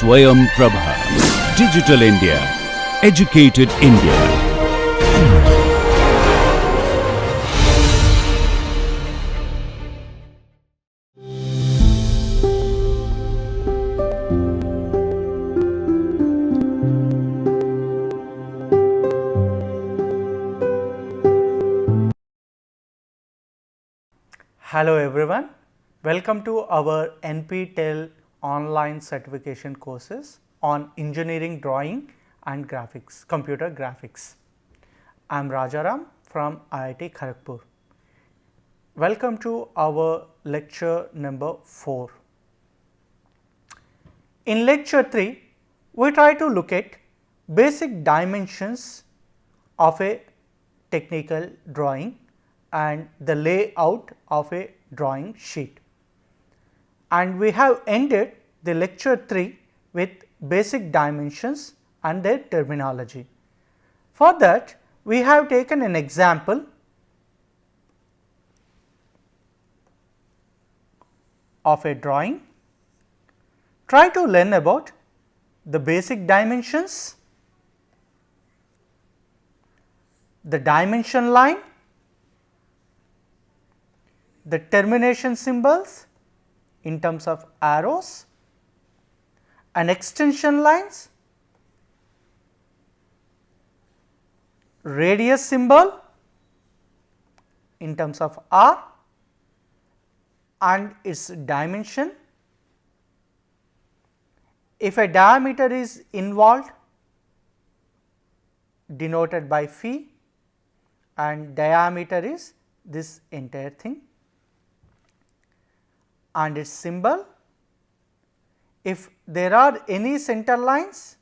Swayam Prabha. Digital India. Educated India. Hello everyone, welcome to our NPTEL online certification courses on engineering drawing and graphics, computer graphics. I am Rajaram from IIT Kharagpur. Welcome to our lecture number 4. In lecture 3, we try to look at basic dimensions of a technical drawing and the layout of a drawing sheet. And we have ended the lecture 3 with basic dimensions and their terminology. For that, we have taken an example of a drawing. Try to learn about the basic dimensions, the dimension line, the termination symbols in terms of arrows and extension lines, radius symbol in terms of r and its dimension. If a diameter is involved, denoted by phi, and diameter is this entire thing and its symbol. If there are any center lines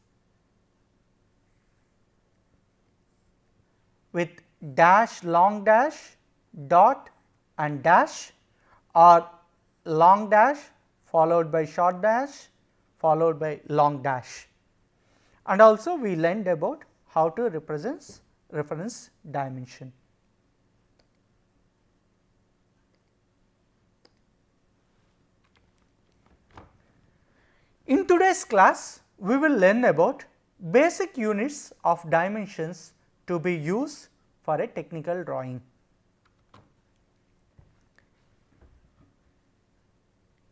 with dash, long dash, dot and dash, or long dash followed by short dash followed by long dash. And also we learned about how to represent reference dimension. In today's class, we will learn about basic units of dimensions to be used for a technical drawing.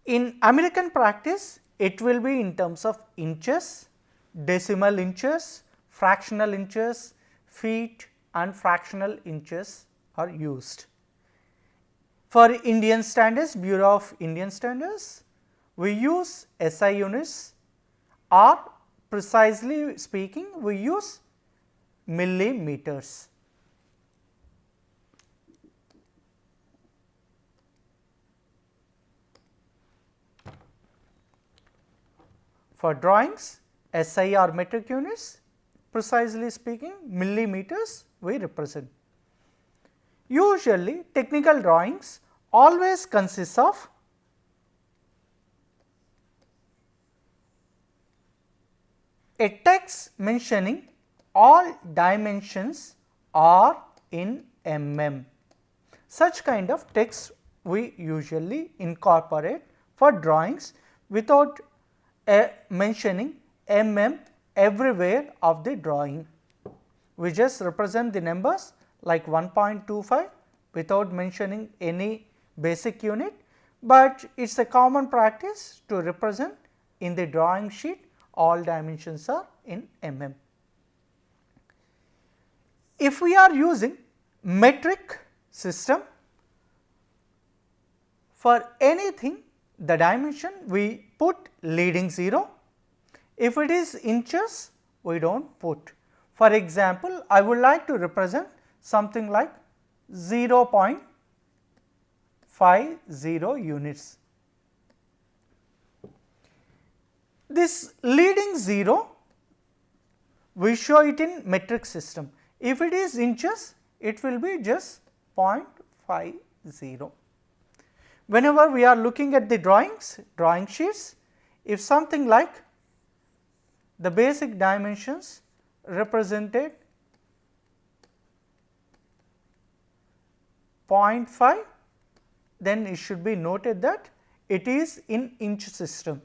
In American practice, it will be in terms of inches, decimal inches, fractional inches, feet and fractional inches are used. For Indian standards, Bureau of Indian Standards, we use SI units, or precisely speaking we use millimeters. For drawings, SI or metric units, precisely speaking millimeters we represent. Usually technical drawings always consist of a text mentioning all dimensions are in mm. Such kind of text we usually incorporate for drawings without mentioning mm everywhere of the drawing. We just represent the numbers like 1.25 without mentioning any basic unit, but it is a common practice to represent in the drawing sheet all dimensions are in mm. If we are using metric system, for anything the dimension we put leading 0. If it is inches, we do not put. For example, I would like to represent something like 0.50 units. This leading 0, we show it in metric system. If it is inches, it will be just 0.50. Whenever we are looking at the drawing sheets, if something like the basic dimensions represented 0.5, then it should be noted that it is in inch system.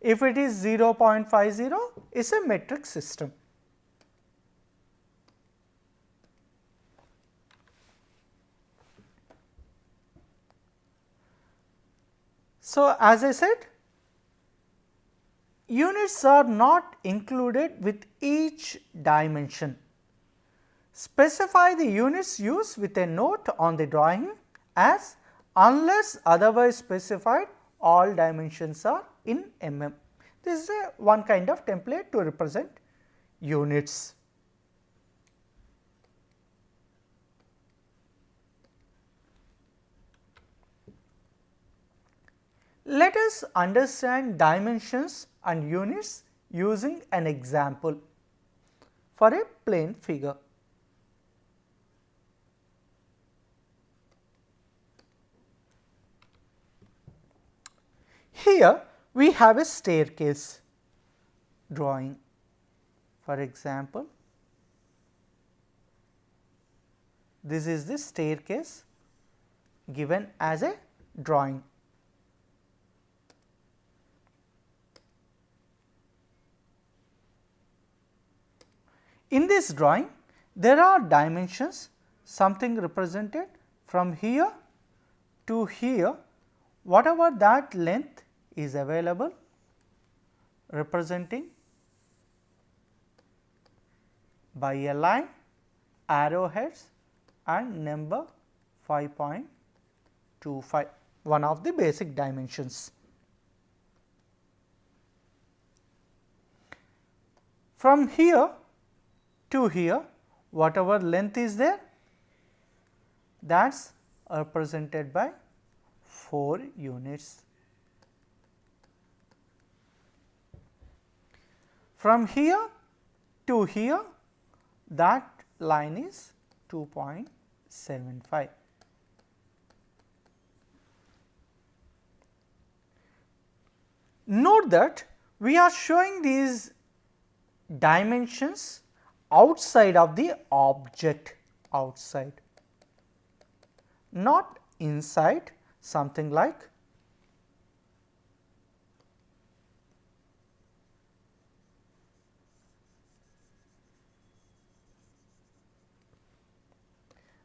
If it is 0.50, it is a metric system. So, as I said, units are not included with each dimension. Specify the units used with a note on the drawing as unless otherwise specified, all dimensions are in mm. This is a one kind of template to represent units. Let us understand dimensions and units using an example for a plane figure. Here we have a staircase drawing. For example, this is the staircase given as a drawing. In this drawing, there are dimensions, something represented from here to here, whatever that length is available, representing by a line, arrowheads and number 5.25, one of the basic dimensions. From here to here, whatever length is there, that is represented by 4 units. From here to here, that line is 2.75. Note that we are showing these dimensions outside of the object, outside, not inside, something like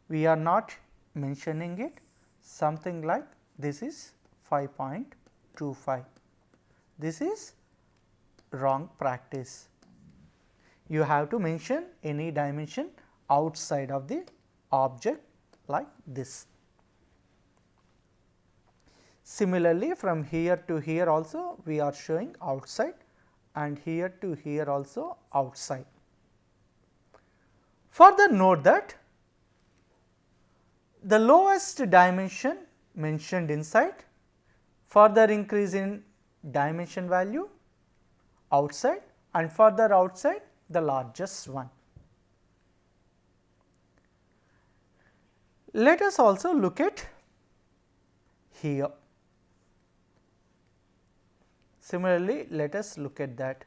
we are not mentioning it, something like this is 5.25. This is wrong practice. You have to mention any dimension outside of the object like this. Similarly, from here to here also we are showing outside, and here to here also outside. Further note that the lowest dimension mentioned inside, further increase in dimension value outside, and further outside the largest one. Let us also look at here. Similarly, let us look at that.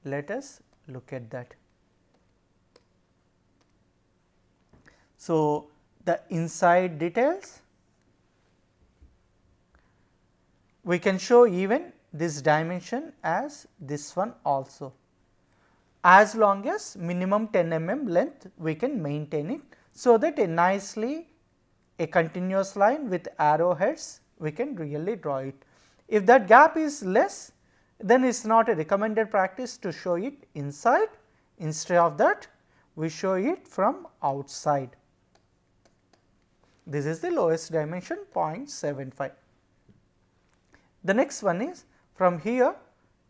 Let us look at that. So, the inside details, we can show even this dimension as this one also. As long as minimum 10 mm length we can maintain it, so that a nicely a continuous line with arrowheads we can really draw it. If that gap is less, then it is not a recommended practice to show it inside. Instead of that, we show it from outside. This is the lowest dimension 0.75. The next one is from here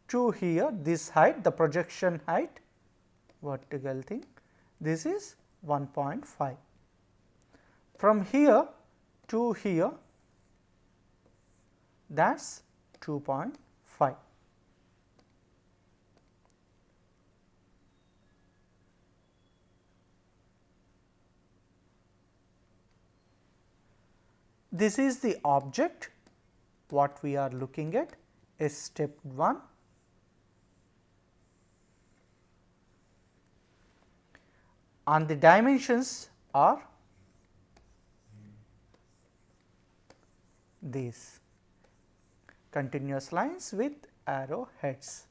to here, this height, the projection height, vertical thing, this is 1.5. From here to here, that is 2.5. This is the object what we are looking at is step 1. And the dimensions are these continuous lines with arrow heads.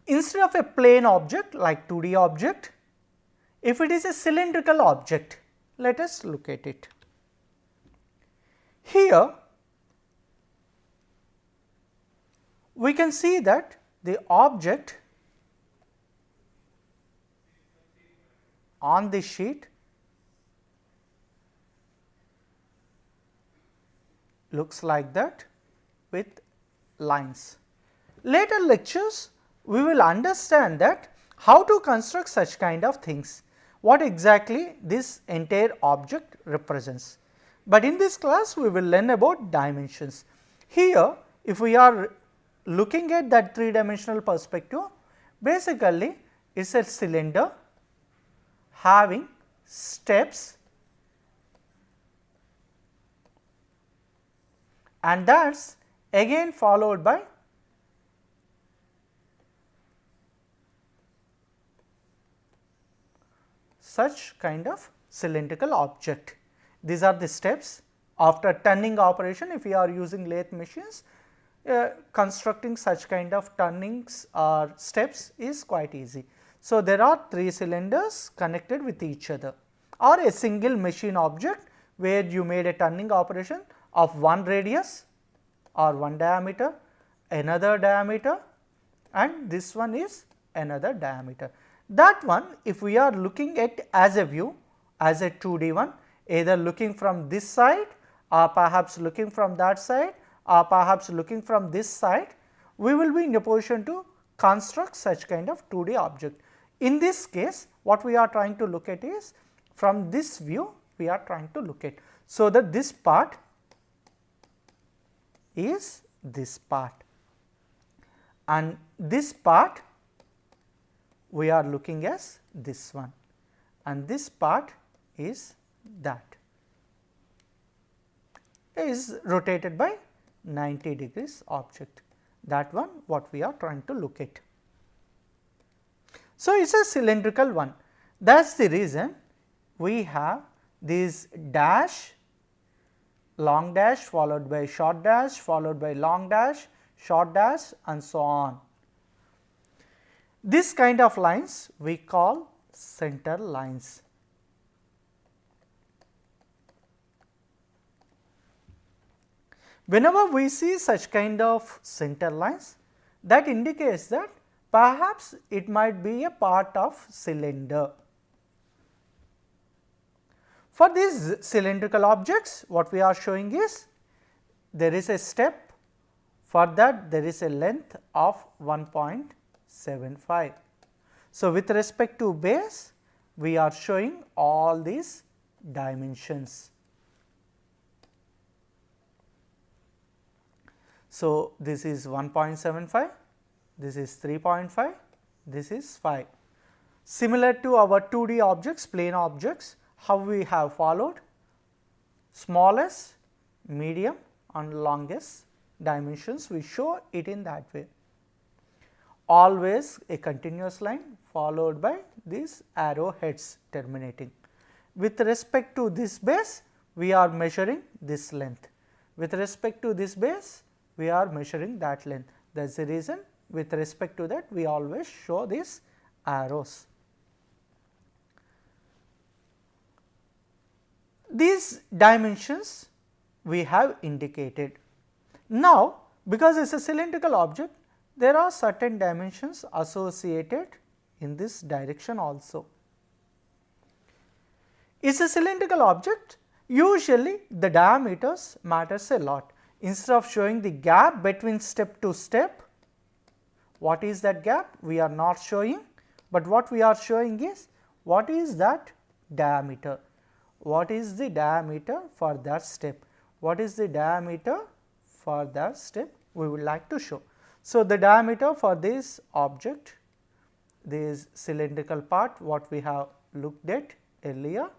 Instead of a plane object like 2D object, if it is a cylindrical object, let us look at it. Here we can see that the object on the sheet looks like that with lines. Later lectures we will understand that how to construct such kind of things, what exactly this entire object represents. But in this class we will learn about dimensions. Here if we are looking at that 3-dimensional perspective, basically it is a cylinder having steps, and that is again followed by such kind of cylindrical object. These are the steps. After turning operation, if we are using lathe machines, constructing such kind of turnings or steps is quite easy. So, there are 3 cylinders connected with each other, or a single machine object where you made a turning operation of one radius or one diameter, another diameter, and this one is another diameter. That one, if we are looking at as a view, as a 2D one, either looking from this side or perhaps looking from that side or perhaps looking from this side, we will be in a position to construct such kind of 2D object. In this case, what we are trying to look at is from this view we are trying to look at. So, that this part is this part, and this part we are looking as this one, and this part is that, is rotated by 90 degrees object, that one what we are trying to look at. So, it is a cylindrical one, that is the reason we have this dash, long dash followed by short dash followed by long dash, short dash and so on. This kind of lines we call center lines. Whenever we see such kind of center lines, that indicates that perhaps it might be a part of cylinder. For these cylindrical objects, what we are showing is there is a step, for that there is a length of 1.75. So, with respect to base, we are showing all these dimensions. So, this is 1.75, this is 3.5, this is 5. Similar to our 2D objects, plane objects, how we have followed smallest, medium and longest dimensions, we show it in that way. Always a continuous line followed by these arrow heads terminating. With respect to this base, we are measuring this length. With respect to this base, we are measuring that length. That is the reason with respect to that we always show these arrows. These dimensions we have indicated. Now, because it is a cylindrical object, there are certain dimensions associated in this direction also. It is a cylindrical object, usually the diameters matters a lot. Instead of showing the gap between step to step, what is that gap? We are not showing, but what we are showing is what is that diameter, what is the diameter for that step, what is the diameter for that step we would like to show. So, the diameter for this object, this cylindrical part what we have looked at earlier,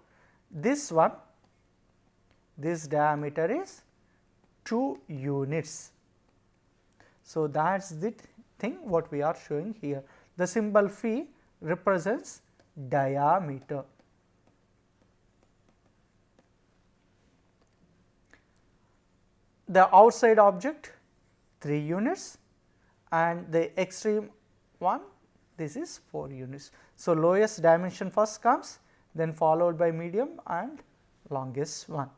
this one, this diameter is 2 units. So, that is the thing what we are showing here. The symbol phi represents diameter. the outside object 3 units and the extreme one, this is 4 units. So, lowest dimension first comes, then followed by medium and longest one.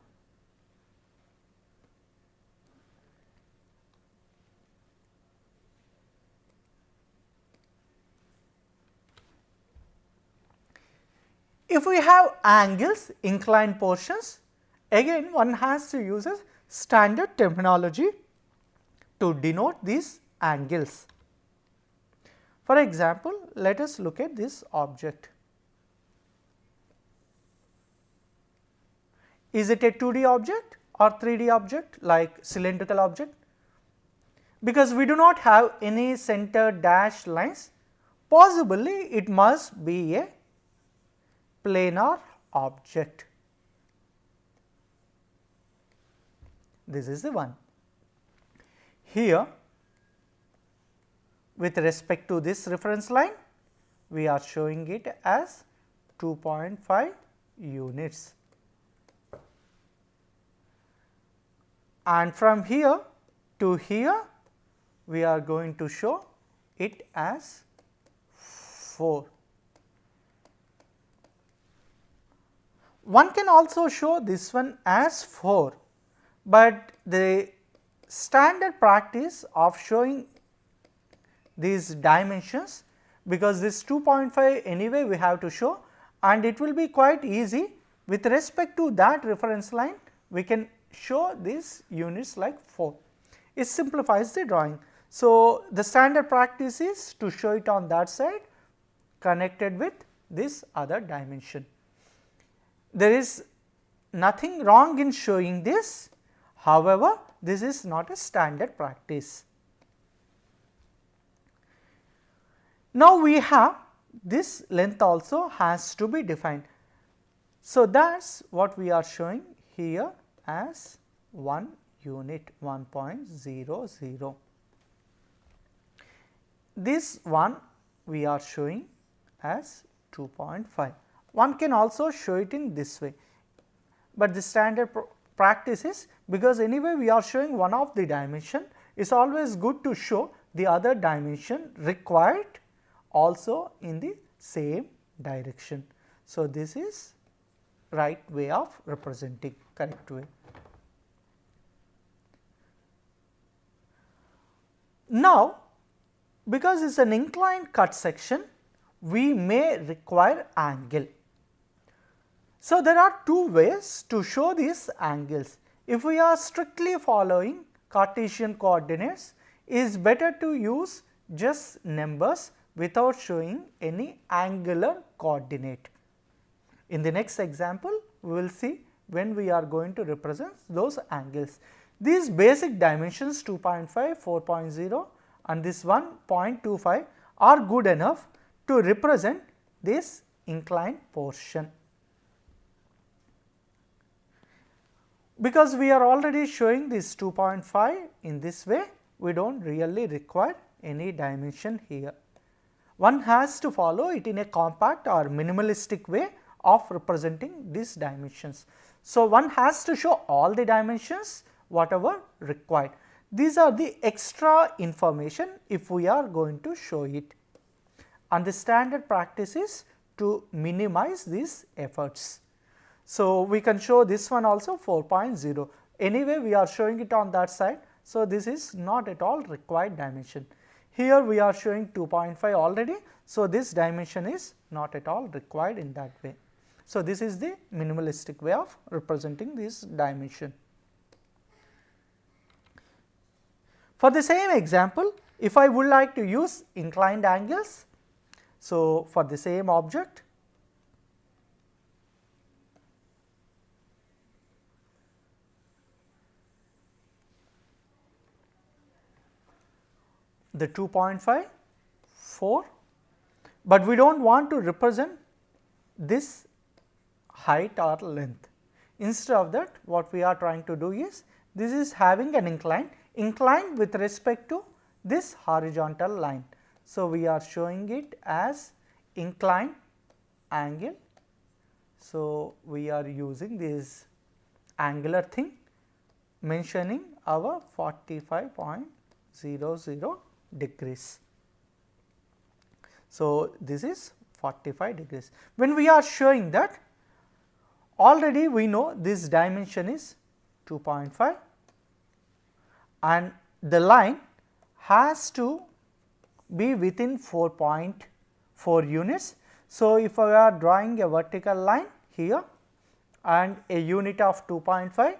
If we have angles, inclined portions, again one has to use a standard terminology to denote these angles. For example, let us look at this object. Is it a 2D object or 3D object like cylindrical object? Because we do not have any center dashed lines, possibly it must be a planar object. This is the one. Here, with respect to this reference line, we are showing it as 2.5 units. And from here to here, we are going to show it as 4. One can also show this one as 4, but the standard practice of showing these dimensions, because this 2.5 anyway we have to show, and it will be quite easy with respect to that reference line, we can show these units like 4. It simplifies the drawing. So, the standard practice is to show it on that side connected with this other dimension. There is nothing wrong in showing this, however, this is not a standard practice. Now, we have this length also has to be defined. So, that is what we are showing here as 1 unit 1.00. This one we are showing as 2.5. One can also show it in this way, but the standard practice is, because anyway we are showing one of the dimension, it is always good to show the other dimension required also in the same direction. So, this is right way of representing, correct way. Now, because it is an inclined cut section, we may require angle. So, there are two ways to show these angles. If we are strictly following Cartesian coordinates, it is better to use just numbers without showing any angular coordinate. In the next example, we will see when we are going to represent those angles. These basic dimensions 2.5, 4.0 and this 1.25 are good enough to represent this inclined portion. Because we are already showing this 2.5 in this way, we do not really require any dimension here. One has to follow it in a compact or minimalistic way of representing these dimensions. So, one has to show all the dimensions whatever required. These are the extra information if we are going to show it, and the standard practice is to minimize these efforts. So, we can show this one also 4.0, anyway we are showing it on that side. So, this is not at all required dimension. Here we are showing 2.5 already. So, this dimension is not at all required in that way. So, this is the minimalistic way of representing this dimension. For the same example, if I would like to use inclined angles, so for the same object, the 2.5, 4, but we do not want to represent this height or length. Instead of that, what we are trying to do is, this is having an incline with respect to this horizontal line. So, we are showing it as inclined angle. So, we are using this angular thing mentioning our 45.00 degrees. So, this is 45 degrees. When we are showing that, already we know this dimension is 2.5 and the line has to be within 4.4 units. So, if we are drawing a vertical line here and a unit of 2.5,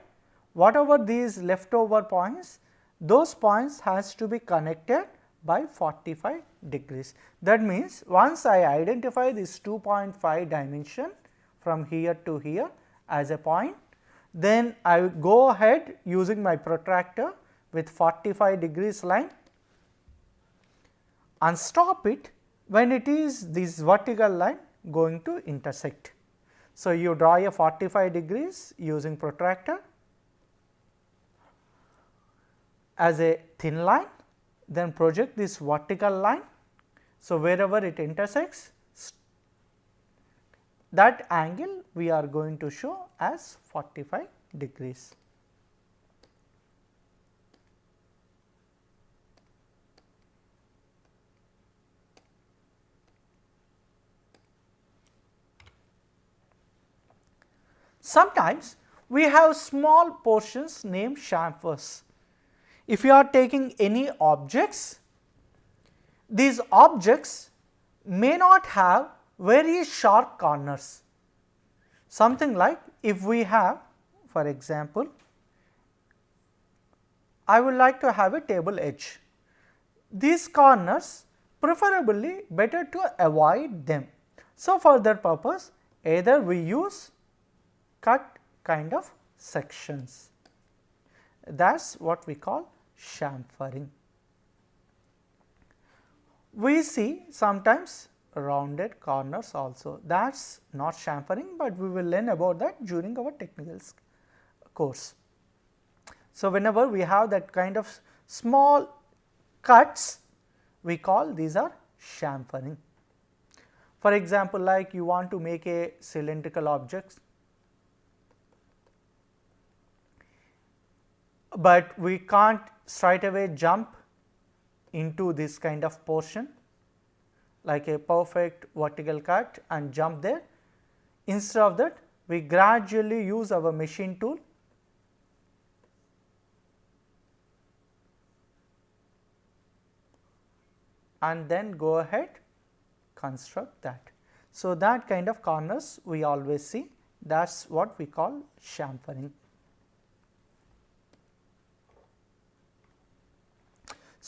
whatever these leftover points, those points has to be connected by 45 degrees. That means, once I identify this 2.5 dimension from here to here as a point, then I will go ahead using my protractor with 45 degrees line and stop it when it is this vertical line going to intersect. So, you draw a 45 degrees using protractor as a thin line, then project this vertical line. So, wherever it intersects, that angle we are going to show as 45 degrees. Sometimes we have small portions named chamfers. If you are taking any objects, these objects may not have very sharp corners. Something like if we have, for example, I would like to have a table edge. These corners preferably better to avoid them. So, for that purpose either we use cut kind of sections, that is what we call chamfering. We see sometimes rounded corners also, that is not chamfering, but we will learn about that during our technical course. So, whenever we have that kind of small cuts, we call these are chamfering. For example, like you want to make a cylindrical object, but we can't straight away jump into this kind of portion like a perfect vertical cut and jump there. Instead of that, we gradually use our machine tool and then go ahead construct that. So, that kind of corners we always see, that is what we call chamfering.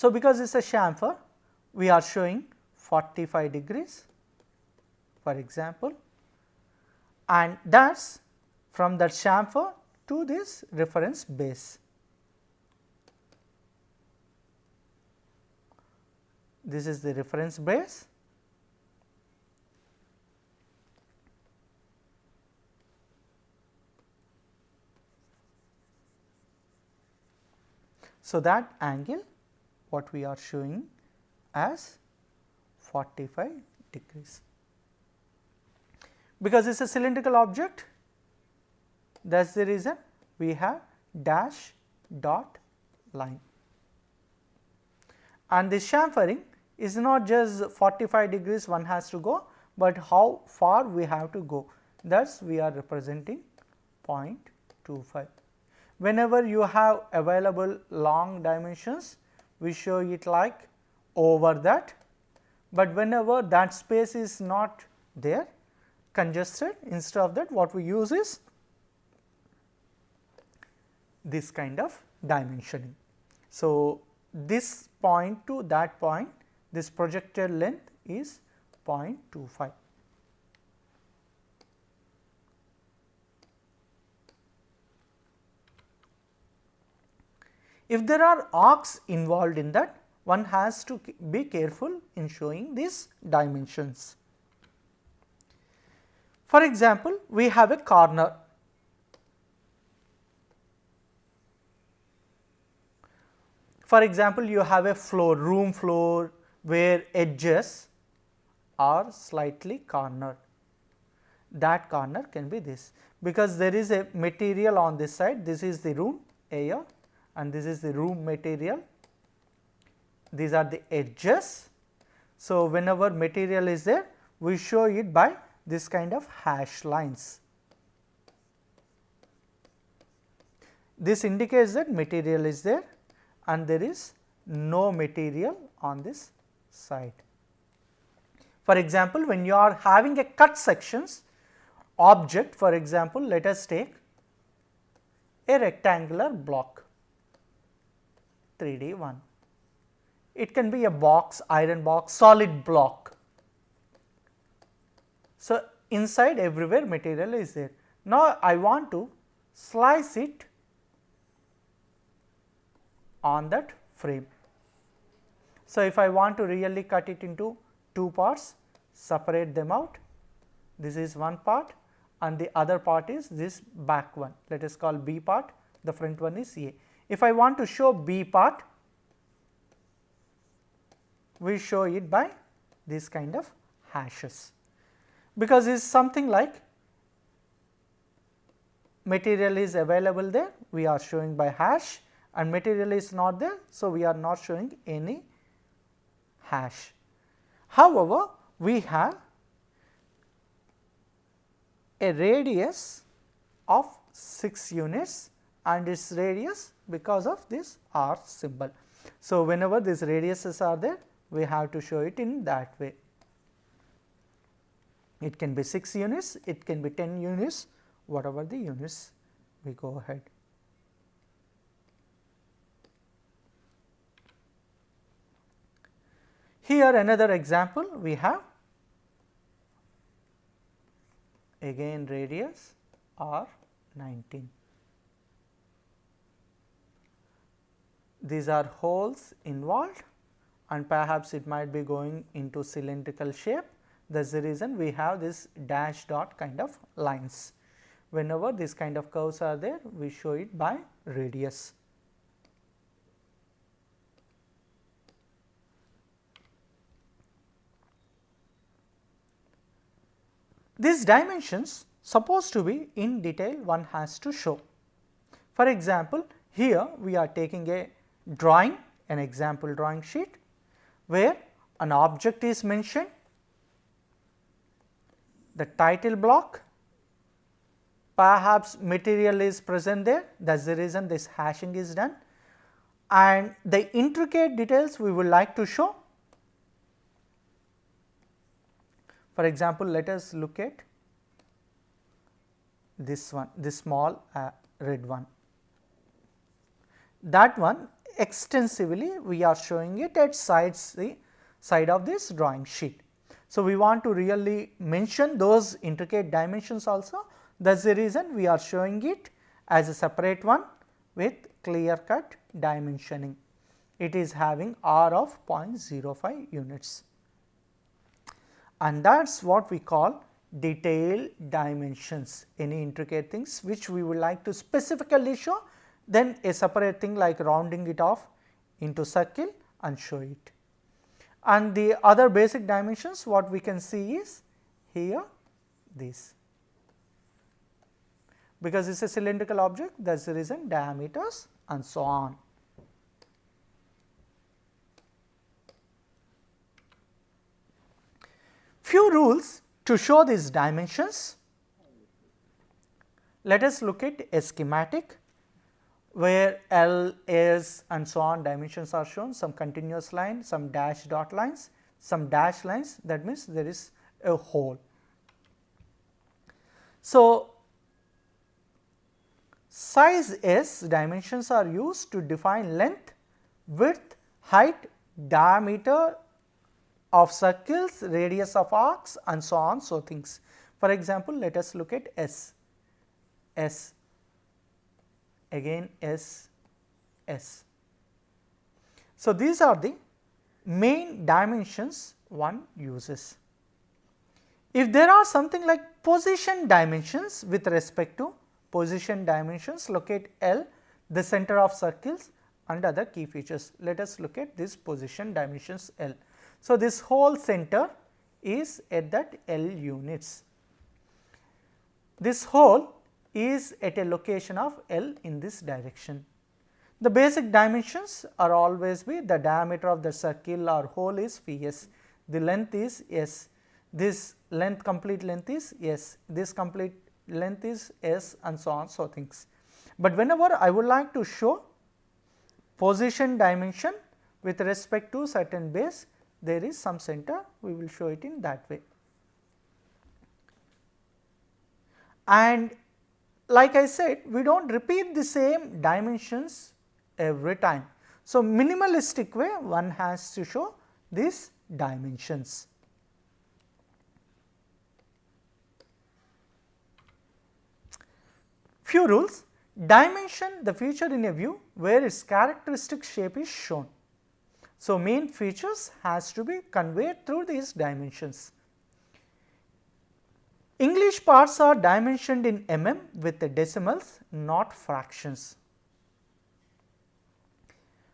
So, because it is a chamfer, we are showing 45 degrees for example, and that is from that chamfer to this reference base. This is the reference base. So, that angle what we are showing as 45 degrees. Because it is a cylindrical object, that is the reason we have dash dot line. And this chamfering is not just 45 degrees one has to go, but how far we have to go, thus we are representing 0.25. Whenever you have available long dimensions, we show it like over that, but whenever that space is not there, congested, instead of that what we use is this kind of dimensioning. So, this point to that point, this projected length is 0.25. If there are arcs involved in that, one has to be careful in showing these dimensions. For example, we have a corner. For example, you have a floor, room floor where edges are slightly cornered. That corner can be this, because there is a material on this side, this is the room area and this is the room material. These are the edges. So, whenever material is there, we show it by this kind of hash lines. This indicates that material is there and there is no material on this side. For example, when you are having a cut sections object, for example, let us take a rectangular block 3D one. It can be a box, iron box, solid block. So, inside everywhere material is there. Now, I want to slice it on that frame. So, if I want to really cut it into two parts, separate them out. This is one part and the other part is this back one. Let us call B part, the front one is A. If I want to show B part, we show it by this kind of hashes, because it is something like material is available there, we are showing by hash, and material is not there. So, we are not showing any hash. However, we have a radius of 6 units and its radius because of this R symbol. So, whenever these radiuses are there, we have to show it in that way. It can be 6 units, it can be 10 units, whatever the units, we go ahead. Here another example we have, again radius R 19. These are holes involved and perhaps it might be going into cylindrical shape. That is the reason we have this dash dot kind of lines. Whenever this kind of curves are there, we show it by radius. These dimensions supposed to be in detail one has to show. For example, here we are taking a drawing, an example drawing sheet, where an object is mentioned, the title block, perhaps material is present there, that is the reason this hashing is done, and the intricate details we would like to show. For example, let us look at this one, this small red one. That one extensively we are showing it at the side of this drawing sheet. So, we want to really mention those intricate dimensions also, that is the reason we are showing it as a separate one with clear cut dimensioning. It is having R of 0.05 units. And that is what we call detailed dimensions, any intricate things which we would like to specifically show, then a separate thing like rounding it off into circle and show it. And the other basic dimensions what we can see is here this, because it is a cylindrical object, that is the reason diameters and so on. Few rules to show these dimensions. Let us look at a schematic where L, S and so on dimensions are shown, some continuous line, some dash dot lines, some dash lines, that means there is a hole. So, size S dimensions are used to define length, width, height, diameter of circles, radius of arcs and so on, so things. For example, let us look at S, S, again S, S. So, these are the main dimensions one uses. If there are something like position dimensions with respect to position dimensions, locate L, the center of circles and other key features. Let us look at this position dimensions L. So, this whole center is at that L units. This whole is at a location of L in this direction. The basic dimensions are always be the diameter of the circle or hole is phi s, the length is s, this length complete length is s, this complete length is s, and so on so things. But whenever I would like to show position dimension with respect to certain base, there is some center, we will show it in that way. And like I said, we do not repeat the same dimensions every time. So, minimalistic way one has to show these dimensions. Few rules. Dimension the feature in a view where its characteristic shape is shown. So, main features has to be conveyed through these dimensions. English parts are dimensioned in mm with the decimals, not fractions.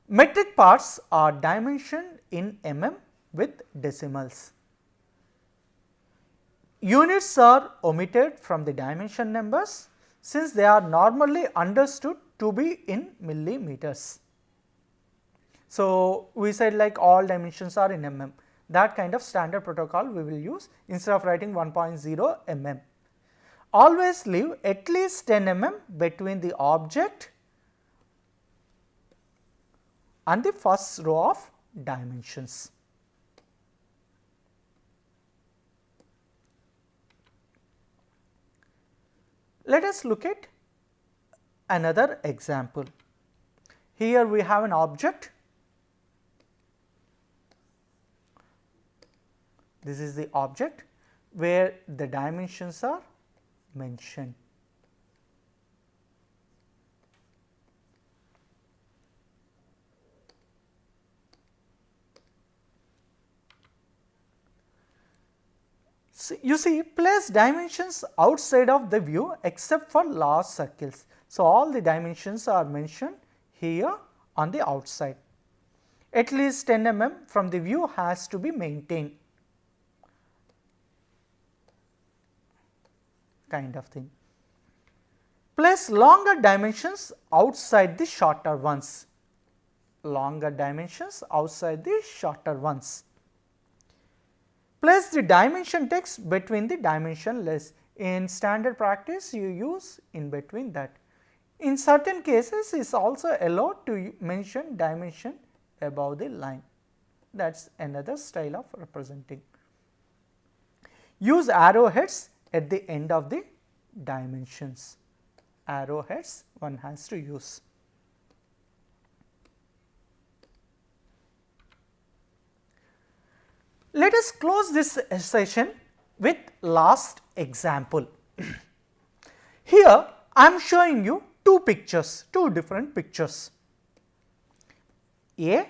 Metric parts are dimensioned in mm with decimals. Units are omitted from the dimension numbers since they are normally understood to be in millimeters. So, we said like all dimensions are in mm, that kind of standard protocol we will use instead of writing 1.0 mm. Always leave at least 10 mm between the object and the first row of dimensions. Let us look at another example. Here we have an object. This is the object where the dimensions are mentioned. So, you see, place dimensions outside of the view except for large circles. So, all the dimensions are mentioned here on the outside. At least 10 mm from the view has to be maintained, kind of thing. Place longer dimensions outside the shorter ones, longer dimensions outside the shorter ones. Place the dimension text between the dimensionless. In standard practice, you use in between that. In certain cases, it is also allowed to mention dimension above the line. That is another style of representing. Use arrowheads at the end of the dimensions. Arrowheads one has to use. Let us close this session with last example. Here I am showing you two pictures, two different pictures, A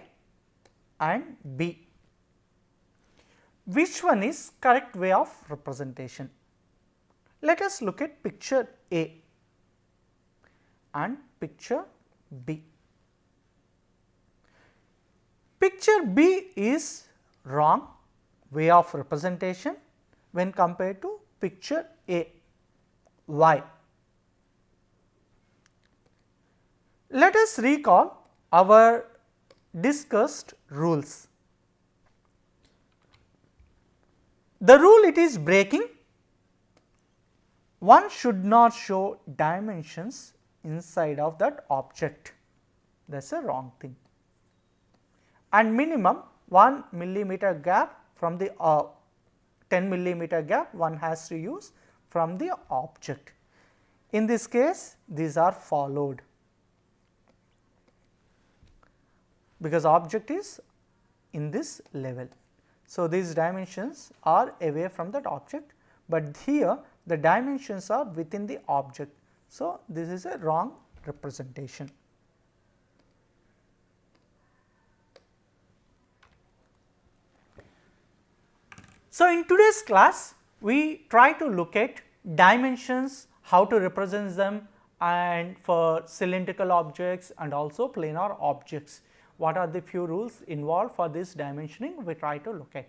and B. Which one is correct way of representation? Let us look at picture A and picture B. Picture B is wrong way of representation when compared to picture A. Why? Let us recall our discussed rules. The rule it is breaking, one should not show dimensions inside of that object, that is a wrong thing, and minimum 1 millimeter gap from the 10 millimeter gap one has to use from the object. In this case, these are followed because object is in this level. So, these dimensions are away from that object, but here the dimensions are within the object. So, this is a wrong representation. So, in today's class we try to look at dimensions, how to represent them, and for cylindrical objects and also planar objects. What are the few rules involved for this dimensioning we try to look at.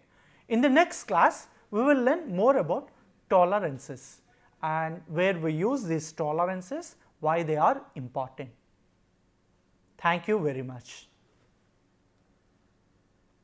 In the next class we will learn more about tolerances and where we use these tolerances, why they are important. Thank you very much.